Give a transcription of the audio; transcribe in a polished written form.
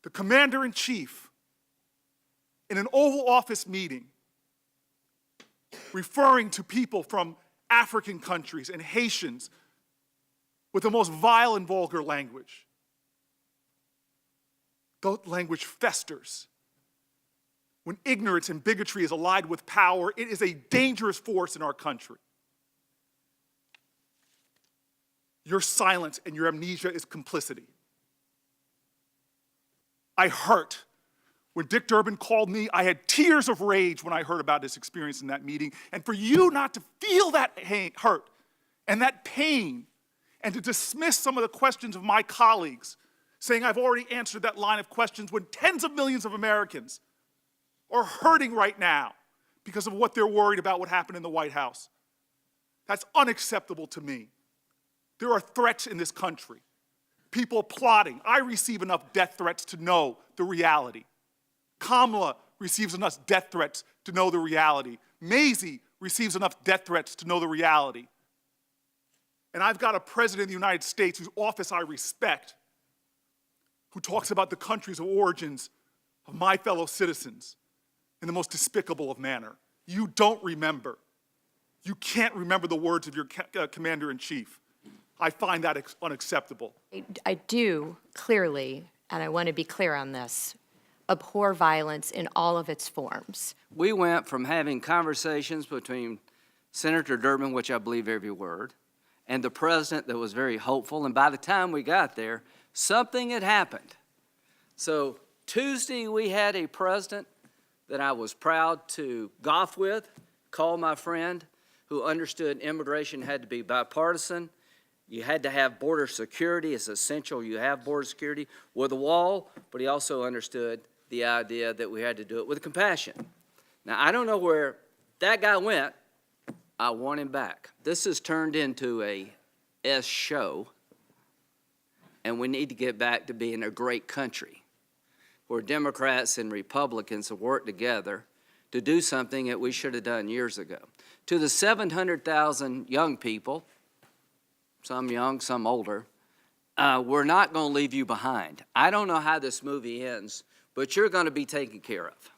the commander-in-chief in an Oval Office meeting referring to people from African countries and Haitians with the most vile and vulgar language. The language festers. When ignorance and bigotry is allied with power, it is a dangerous force in our country. Your silence and your amnesia is complicity. I hurt. When Dick Durbin called me, I had tears of rage when I heard about his experience in that meeting. And for you not to feel that hurt and that pain and to dismiss some of the questions of my colleagues, saying I've already answered that line of questions when tens of millions of Americans are hurting right now because of what they're worried about what happened in the White House. That's unacceptable to me. There are threats in this country. People plotting. I receive enough death threats to know the reality. Kamala receives enough death threats to know the reality. Maisie receives enough death threats to know the reality. And I've got a president of the United States whose office I respect, who talks about the countries of origins of my fellow citizens in the most despicable of manner. You don't remember. You can't remember the words of your commander-in-chief. I find that unacceptable. I do clearly, and I want to be clear on this, abhor violence in all of its forms. We went from having conversations between Senator Durbin, which I believe every word, and the president that was very hopeful, and by the time we got there, something had happened. So Tuesday we had a president that I was proud to golf with, call my friend, who understood immigration had to be bipartisan. You had to have border security. It's essential you have border security with a wall, but he also understood the idea that we had to do it with compassion. Now, I don't know where that guy went. I want him back. This has turned into a S show, and we need to get back to being a great country where Democrats and Republicans have worked together to do something that we should have done years ago. To the 700,000 young people, some young, some older, we're not going to leave you behind. I don't know how this movie ends, but you're going to be taken care of.